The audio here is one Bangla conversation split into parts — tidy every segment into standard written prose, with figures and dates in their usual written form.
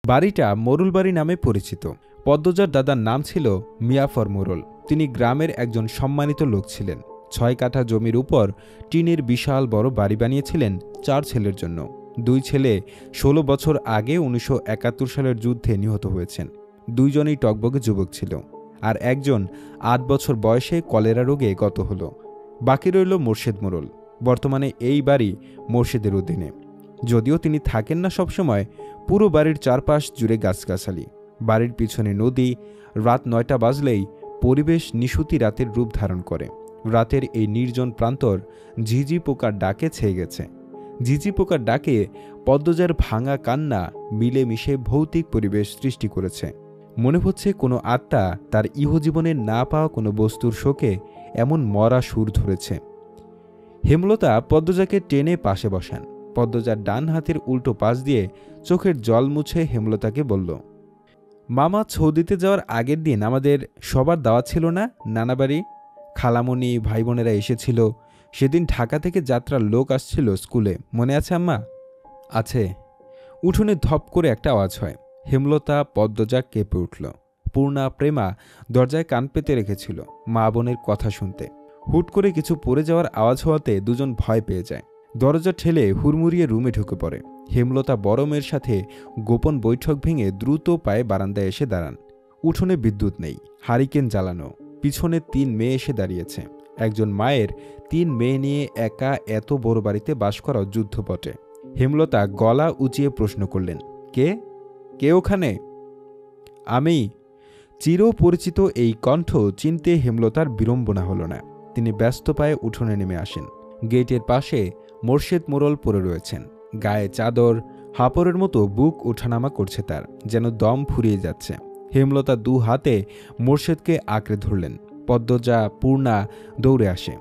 বাড়িটা মোরল বাড়ি নামে পরিচিত। পদ্মজার দাদার নাম ছিল মিয়াফর মোরল। তিনি গ্রামের একজন সম্মানিত লোক ছিলেন। ৬ কাঠা জমির উপর টিনের বিশাল বড় বাড়ি বানিয়েছিলেন ৪ ছেলের জন্য। ২ ছেলে ১৬ বছর আগে ১৯৭১ সালের যুদ্ধে নিহত হয়েছেন। ২ জনই টকবকে যুবক ছিল, আর একজন ৮ বছর বয়সে কলেরা রোগে গত হল। বাকি রইল মোর্শেদ মোরল। বর্তমানে এই বাড়ি মোর্শেদের অধীনে। যদিও তিনি থাকেন না সবসময়। পুরো বাড়ির চারপাশ জুড়ে গাছগাছালি, বাড়ির পিছনে নদী। রাত ৯টা বাজলেই পরিবেশ নিশুতি রাতের রূপ ধারণ করে। রাতের এই নির্জন প্রান্তর ঝিঝি পোকার ডাকে ছেয়ে গেছে। ঝিঝি পোকার ডাকে পদ্মজার ভাঙা কান্না মিলেমিশে ভৌতিক পরিবেশ সৃষ্টি করেছে। মনে হচ্ছে কোনো আত্মা তার ইহজীবনে না পাওয়া কোনো বস্তুর শোকে এমন মরা সুর ধরেছে। হেমলতা পদ্মজাকে টেনে পাশে বসান। পদ্মজার ডান হাতের উল্টো পাশ দিয়ে চোখের জল মুছে হেমলতাকে বলল, মামা সৌদিতে যাওয়ার আগের দিন আমাদের সবার দাওয়াত ছিল না নানাবাড়ি? খালামণি ভাই বোনেরা এসেছিল। সেদিন ঢাকা থেকে যাত্রার লোক আসছিল স্কুলে, মনে আছে আম্মা? আছে। উঠোনে ধপ করে একটা আওয়াজ হয়। হেমলতা পদ্মজা কেঁপে উঠল। পূর্ণা প্রেমা দরজায় কান পেতে রেখেছিল মা বোনের কথা শুনতে। হুট করে কিছু পড়ে যাওয়ার আওয়াজ হওয়াতে দুজন ভয় পেয়ে যায়। দরজা ঠেলে হুড়মুড়িয়ে রুমে ঢুকে পড়ে। হেমলতা বড় মেয়ের সাথে গোপন বৈঠক ভেঙে দ্রুত পায়ে বারান্দায় এসে দাঁড়ান। উঠোনে বিদ্যুৎ নেই, হারিকেন জ্বালানো। পিছনে ৩ মেয়ে এসে দাঁড়িয়েছে। একজন মায়ের ৩ মেয়ে নিয়ে একা এত বড় বাড়িতে বাস করা যুদ্ধ বটে। হেমলতা গলা উঁচিয়ে প্রশ্ন করলেন, কে কে ওখানে? আমি। চিরপরিচিত এই কণ্ঠ চিনতে হেমলতার বিড়ম্বনা হল না। তিনি ব্যস্ত পায়ে উঠোনে নেমে আসেন। গেটের পাশে মোর্শেদ মোরল পড়ে রয়েছেন। গায়ে চাদর, হাপড়ের মতো বুক ওঠানামা করছে তার, যেন দম ফুরিয়ে যাচ্ছে। হেমলতা ২ হাতে মোর্শেদকে আঁকড়ে ধরলেন। পদ্মজা, পূর্ণা দৌড়ে আসে।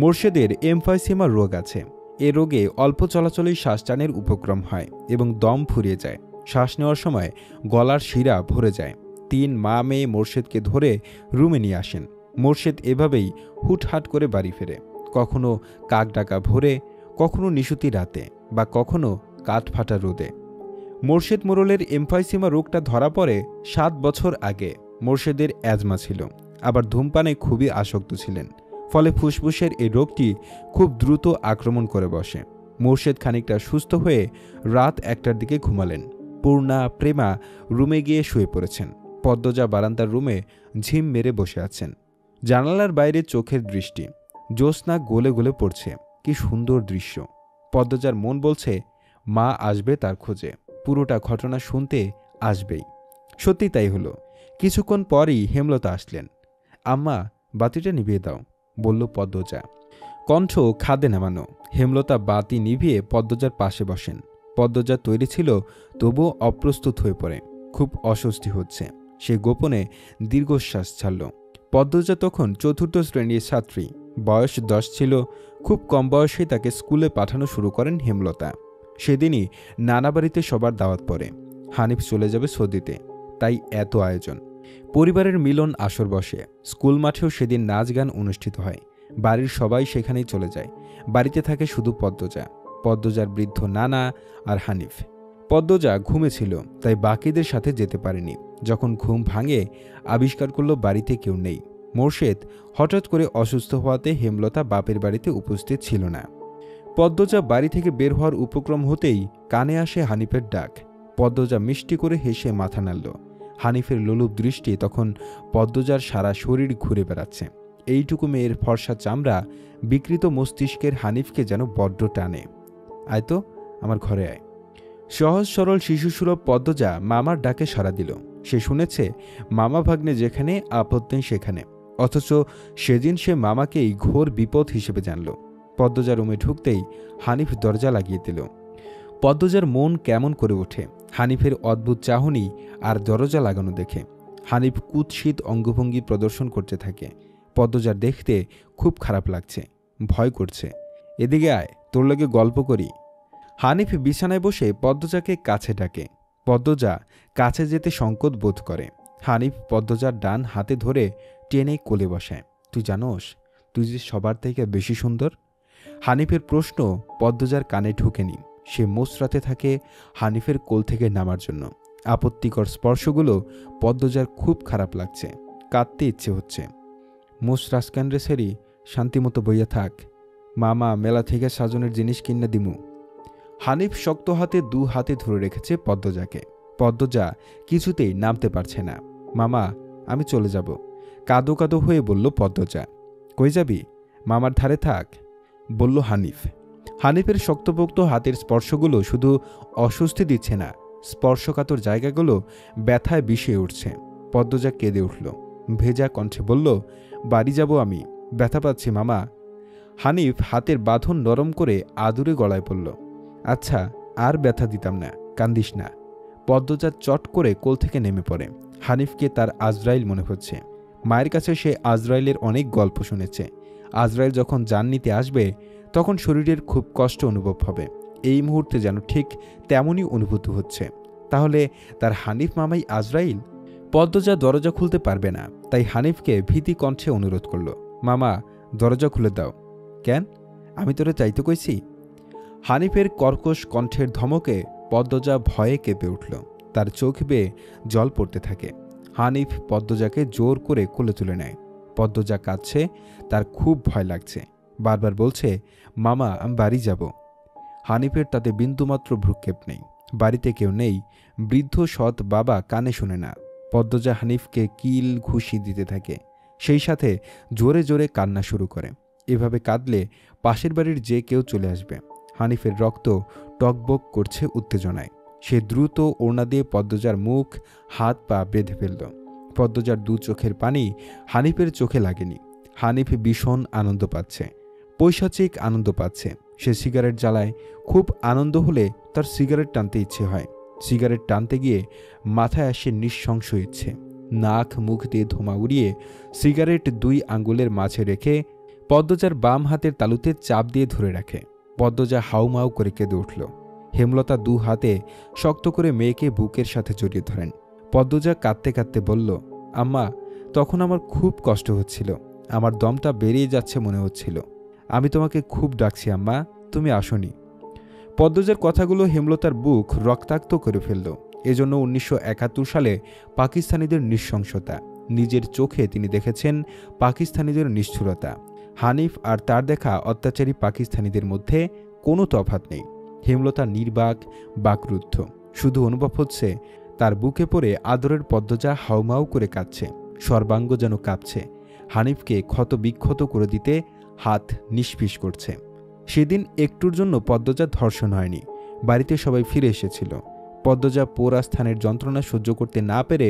মোর্শেদের এমফাইসিমা রোগ আছে। এ রোগে অল্প চলাচলেই শ্বাসটানের উপক্রম হয় এবং দম ফুরিয়ে যায়। শ্বাস নেওয়ার সময় গলার শিরা ভরে যায়। ৩ মা মেয়ে মোর্শেদকে ধরে রুমে নিয়ে আসেন। মোর্শেদ এভাবেই হুটহাট করে বাড়ি ফেরে, কখনো কাক ডাকা ভোরে, কখনো নিশুতি রাতে, বা কখনো কাঠ ফাটা রোদে। মোর্শেদ মোরলের এমফাইসিমা রোগটা ধরা পড়ে ৭ বছর আগে। মোর্শেদের অ্যাজমা ছিল, আবার ধূমপানে খুবই আসক্ত ছিলেন। ফলে ফুসফুসের এই রোগটি খুব দ্রুত আক্রমণ করে বসে। মোর্শেদ খানিকটা সুস্থ হয়ে রাত ১টার দিকে ঘুমালেন। পূর্ণা প্রেমা রুমে গিয়ে শুয়ে পড়েছেন। পদ্মজা বারান্দার রুমে ঝিম মেরে বসে আছেন। জানালার বাইরে চোখের দৃষ্টি। জ্যোৎস্না গলে গলে পড়ছে। কি সুন্দর দৃশ্য! পদ্মজার মন বলছে মা আসবে তার খোঁজে, পুরোটা ঘটনা শুনতে আসবেই। সত্যি তাই হলো। কিছুক্ষণ পরই হেমলতা আসলেন। আম্মা, বাতিটা নিভিয়ে দাও, বলল পদ্মজা। কণ্ঠ খাদে নামানো। হেমলতা বাতি নিভিয়ে পদ্মজার পাশে বসেন। পদ্মজা তৈরি ছিল, তবুও অপ্রস্তুত হয়ে পড়ে। খুব অস্বস্তি হচ্ছে। সে গোপনে দীর্ঘশ্বাস ছাড়ল। পদ্মজা তখন ৪র্থ শ্রেণীর ছাত্রী। বয়স ১০ ছিল। খুব কম বয়সেই তাকে স্কুলে পাঠানো শুরু করেন হেমলতা। সেদিনই নানা বাড়িতে সবার দাওয়াত পড়ে। হানিফ চলে যাবে সৌদিতে, তাই এত আয়োজন। পরিবারের মিলন আসর বসে। স্কুল মাঠেও সেদিন নাচ গান অনুষ্ঠিত হয়। বাড়ির সবাই সেখানেই চলে যায়। বাড়িতে থাকে শুধু পদ্মজা, পদ্মজার বৃদ্ধ নানা আর হানিফ। পদ্মজা ঘুমেছিল, তাই বাকিদের সাথে যেতে পারেনি। যখন ঘুম ভাঙে, আবিষ্কার করল বাড়িতে কেউ নেই। মোর্শেদ হঠাৎ করে অসুস্থ হওয়াতে হেমলতা বাপের বাড়িতে উপস্থিত ছিল না। পদ্মজা বাড়ি থেকে বের হওয়ার উপক্রম হতেই কানে আসে হানিফের ডাক। পদ্মজা মিষ্টি করে হেসে মাথা নাড়ল। হানিফের লোলুপ দৃষ্টি তখন পদ্মজার সারা শরীর ঘুরে বেড়াচ্ছে। এইটুকু মেয়ের ফর্সা চামড়া, বিকৃত মস্তিষ্কের হানিফকে যেন বড্ড টানে। আয় তো, আমার ঘরে আয়। সহজ সরল শিশুসুলভ পদ্মজা মামার ডাকে সাড়া দিল। সে শুনেছে মামা ভাগ্নে যেখানে, আপদ নেই সেখানে। অথচ সেদিন সে মামাকেই ঘোর বিপদ হিসেবে জানল। পদ্মজা রুমে ঢুকতেই হানিফ দরজা লাগিয়ে দিল। পদ্মজার মন কেমন করে ওঠে হানিফের অদ্ভুত চাহনি আর দরজা লাগানো দেখে। হানিফ কুৎসিত অঙ্গভঙ্গি প্রদর্শন করতে থাকে। পদ্মজার দেখতে খুব খারাপ লাগছে, ভয় করছে। এদিকে আয়, তোর লগে গল্প করি। হানিফ বিছানায় বসে পদ্মজাকে কাছে ডাকে। পদ্মজা কাছে যেতে সংকোচ বোধ করে। হানিফ পদ্মজার ডান হাতে ধরে টেনে কোলে বসায়। তুই জানোস, তুই যে সবার থেকে বেশি সুন্দর। হানিফের প্রশ্ন পদ্মজার কানে ঢোকেনি। সে মোচড়াতে থাকে হানিফের কোল থেকে নামার জন্য, আপত্তিকর স্পর্শগুলো পদ্মজার খুব খারাপ লাগছে, কাঁদতে ইচ্ছে হচ্ছে। মোষ রাজকান্ডে সেরি শান্তিমতো বইয়া থাক, মামা মেলা থেকে সাজনের জিনিস কিনে দিমু। হানিফ শক্ত হাতে 2 হাতে ধরে রেখেছে পদ্মজাকে। পদ্মজা কিছুতেই নামতে পারছে না। মামা আমি চলে যাব, কাঁদো কাঁদো হয়ে বলল পদ্মজা। কই যাবি? মামার ধারে থাক, বলল হানিফ। হানিফের শক্তপোক্ত হাতের স্পর্শগুলো শুধু অস্বস্তি দিচ্ছে না, স্পর্শকাতর জায়গাগুলো ব্যথায় বিষে উঠছে। পদ্মজা কেঁদে উঠল, ভেজা কণ্ঠে বলল, বাড়ি যাব আমি, ব্যথা পাচ্ছি মামা। হানিফ হাতের বাঁধন নরম করে আদুরে গলায় বলল, আচ্ছা আর ব্যথা দিতাম না, কান্দিস না। পদ্মজা চট করে কোল থেকে নেমে পড়ে। হানিফকে তার আজরাইল মনে হচ্ছে। মায়ের কাছে সে আজরাইলের অনেক গল্প শুনেছে। আজরাইল যখন জান নিতে আসবে তখন শরীরের খুব কষ্ট অনুভব হবে। এই মুহূর্তে যেন ঠিক তেমনই অনুভূতি হচ্ছে। তাহলে তার হানিফ মামাই আজরাইল? পদ্মজা দরজা খুলতে পারবে না, তাই হানিফকে ভীতি কণ্ঠে অনুরোধ করল, মামা দরজা খুলে দাও। কেন? আমি তোরে চাইতে কইছি? হানিফের কর্কশ কণ্ঠের ধমকে পদ্মজা ভয়ে কেঁপে উঠল। তার চোখ বেয়ে জল পড়তে থাকে। হানিফ পদ্মজাকে জোর করে কোলে তুলে নেয়। পদ্মজা কাঁদছে, তার খুব ভয় লাগছে। বারবার বলছে, মামা আমি বাড়ি যাব। হানিফের তাতে বিন্দুমাত্র ভ্রুক্ষেপ নেই। বাড়িতে কেউ নেই, বৃদ্ধ সৎ বাবা কানে শুনে না। পদ্মজা হানিফকে কিল ঘুষি দিতে থাকে, সেই সাথে জোরে জোরে কান্না শুরু করে। এভাবে কাঁদলে পাশের বাড়ির যে কেউ চলে আসবে। হানিফের রক্ত টকবক করছে উত্তেজনায়। সে দ্রুত ওড়না দিয়ে পদ্মজার মুখ হাত পা বেঁধে ফেলল। পদ্মজার 2 চোখের পানি হানিফের চোখে লাগেনি। হানিফ ভীষণ আনন্দ পাচ্ছে, পৈশাচিক আনন্দ পাচ্ছে। সে সিগারেট জ্বালায়। খুব আনন্দ হলে তার সিগারেট টানতে ইচ্ছে হয়। সিগারেট টানতে গিয়ে মাথায় আসে নৃশংস ইচ্ছে। নাক মুখ দিয়ে ধোঁয়া উড়িয়ে সিগারেট 2 আঙ্গুলের মাঝে রেখে পদ্মজার বাম হাতের তালুতে চাপ দিয়ে ধরে রাখে। পদ্মজা হাউমাউ করে কেঁদে উঠল। হেমলতা 2 হাতে শক্ত করে মেয়েকে বুকের সাথে জড়িয়ে ধরেন। পদ্মজা কাঁদতে কাঁদতে বলল, আম্মা তখন আমার খুব কষ্ট হচ্ছিল, আমার দমটা বেরিয়ে যাচ্ছে মনে হচ্ছিল। আমি তোমাকে খুব ডাকছি আম্মা, তুমি আসোনি। পদ্মজার কথাগুলো হেমলতার বুক রক্তাক্ত করে ফেলল। এজন্য 1971 সালে পাকিস্তানিদের নৃশংসতা, নিজের চোখে তিনি দেখেছেন পাকিস্তানিদের নিষ্ঠুরতা। হানিফ আর তার দেখা অত্যাচারী পাকিস্তানিদের মধ্যে কোনো তফাৎ নেই। হেমলতা নির্বাক, বাকরুদ্ধ। শুধু অনুভব হচ্ছে তার বুকে পড়ে আদরের পদ্মজা হাউমাউ করে কাঁদছে, সর্বাঙ্গ যেন কাঁপছে। হানিফকে ক্ষত বিক্ষত করে দিতে হাত নিষ্পিস করছে। সেদিন একটুর জন্য পদ্মজার ধর্ষণ হয়নি। বাড়িতে সবাই ফিরে এসেছিল। পদ্মজা পোড়া স্থানের যন্ত্রণা সহ্য করতে না পেরে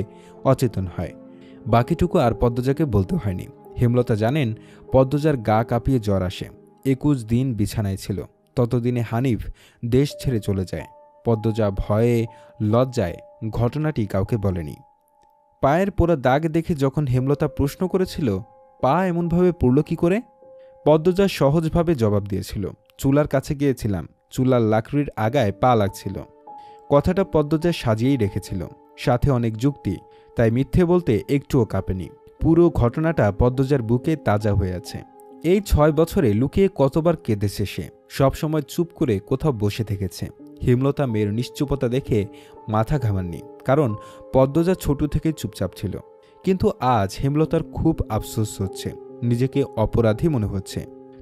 অচেতন হয়। বাকিটুকু আর পদ্মজাকে বলতে হয়নি। হেমলতা জানেন পদ্মজার গা কাঁপিয়ে জ্বর আসে। 21 দিন বিছানায় ছিল। ততদিনে হানিফ দেশ ছেড়ে চলে যায়। পদ্মজা ভয়ে লজ্জায় ঘটনাটি কাউকে বলেনি। পায়ের পোড়া দাগ দেখে যখন হেমলতা প্রশ্ন করেছিল, পা এমনভাবে পড়ল কি করে, পদ্মজা সহজভাবে জবাব দিয়েছিল, চুলার কাছে গিয়েছিলাম, চুলার লাকড়ির আগায় পা লাগছিল। কথাটা পদ্মজা সাজিয়েই রেখেছিল, সাথে অনেক যুক্তি, তাই মিথ্যে বলতে একটুও কাঁপেনি। পুরো ঘটনাটা পদ্মজার বুকে তাজা হয়ে আছে। এই 6 বছরে লুকিয়ে কতবার কেঁদেছে সে। সবসময় চুপ করে কোথাও বসে থেকেছে। হেমলতা মেয়ের নিশ্চুপতা দেখে মাথা ঘামাননি, কারণ পদ্মজা ছোট থেকে চুপচাপ ছিল। কিন্তু আজ হেমলতার খুব আফসোস হচ্ছে, নিজেকে অপরাধী মনে হচ্ছে।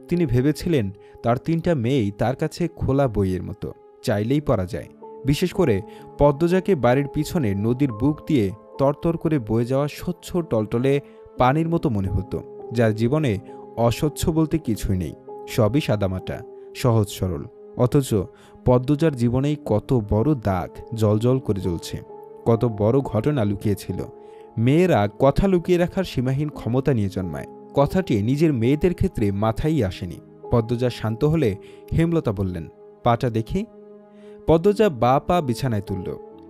তিনি ভেবেছিলেন তার 3টা মেয়েই তার কাছে খোলা বইয়ের মতো, চাইলেই পড়া যায়। বিশেষ করে পদ্মজাকে বাড়ির পিছনে নদীর বুক দিয়ে তরতর করে বয়ে যাওয়া স্বচ্ছ টলটলে পানির মতো মনে হতো, যার জীবনে অস্বচ্ছ বলতে কিছুই নেই, সবই সাদামাটা, সহজ সরল। অথচ পদ্মজার জীবনেই কত বড় দাগ জলজল করে জ্বলছে, কত বড় ঘটনা লুকিয়েছিল। মেয়েরা কথা লুকিয়ে রাখার সীমাহীন ক্ষমতা নিয়ে জন্মায়। কথাটি নিজের মেয়েদের ক্ষেত্রে মাথায় আসেনি। পদ্মজা শান্ত হলে হেমলতা বললেন, পাটা দেখি। পদ্মজা বা পা বিছানায় তুলল।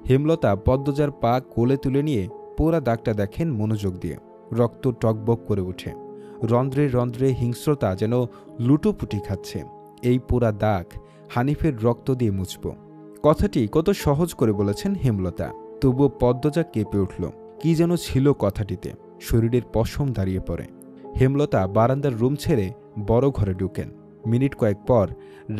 হেমলতা পদ্মজার পা কোলে তুলে নিয়ে পোড়া দাগটা দেখেন মনোযোগ দিয়ে। রক্ত টকবক করে ওঠে। রন্ধ্রে রন্ধ্রে হিংস্রতা যেন লুটোপুটি খাচ্ছে। এই পোড়া দাগ হানিফের রক্ত দিয়ে মুছব। কথাটি কত সহজ করে বলেছেন হেমলতা, তবুও পদ্মজা কেঁপে উঠল। কি যেন ছিল কথাটিতে, শরীরের পশম দাঁড়িয়ে পড়ে। হেমলতা বারান্দার রুম ছেড়ে বড় ঘরে ঢুকেন। মিনিট কয়েক পর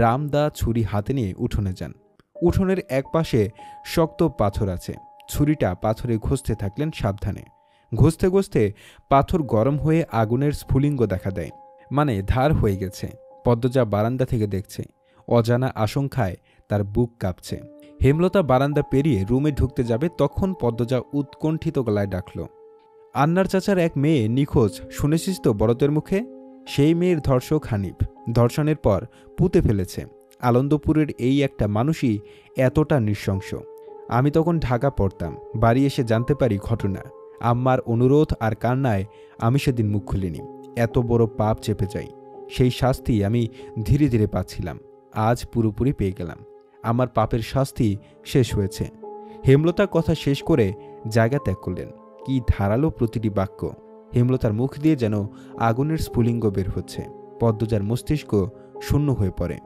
রামদা ছুরি হাতে নিয়ে উঠোনে যান। উঠোনের এক পাশে শক্ত পাথর আছে, ছুরিটা পাথরে ঘষতে থাকলেন সাবধানে। ঘষতে ঘষতে পাথর গরম হয়ে আগুনের স্ফুলিঙ্গ দেখা দেয়, মানে ধার হয়ে গেছে। পদ্মজা বারান্দা থেকে দেখছে। অজানা আশঙ্কায় তার বুক কাঁপছে। হেমলতা বারান্দা পেরিয়ে রুমে ঢুকতে যাবে, তখন পদ্মজা উৎকণ্ঠিত গলায় ডাকল, আন্নার চাচার এক মেয়ে নিখোঁজ, শুনেছিস তো বড়দের মুখে? সেই মেয়ের ধর্ষক হানিফ। ধর্ষণের পর পুঁতে ফেলেছে। আনন্দপুরের এই একটা মানুষই এতটা নৃশংস। আমি তখন ঢাকা পড়তাম। বাড়ি এসে জানতে পারি ঘটনা। আম্মার অনুরোধ আর কান্নায় আমি সেদিন মুখ খুলিনি। এত বড় পাপ চেপে যাই, সেই শাস্তি আমি ধীরে ধীরে পাচ্ছিলাম। আজ পুরোপুরি পেয়ে গেলাম। আমার পাপের শাস্তি শেষ হয়েছে। হেমলতা কথা শেষ করে জায়গা ত্যাগ করলেন। কি ধারালো প্রতিটি বাক্য! হেমলতার মুখ দিয়ে যেন আগুনের স্ফুলিঙ্গ বের হচ্ছে। পদ্মজার মস্তিষ্ক শূন্য হয়ে পড়ে।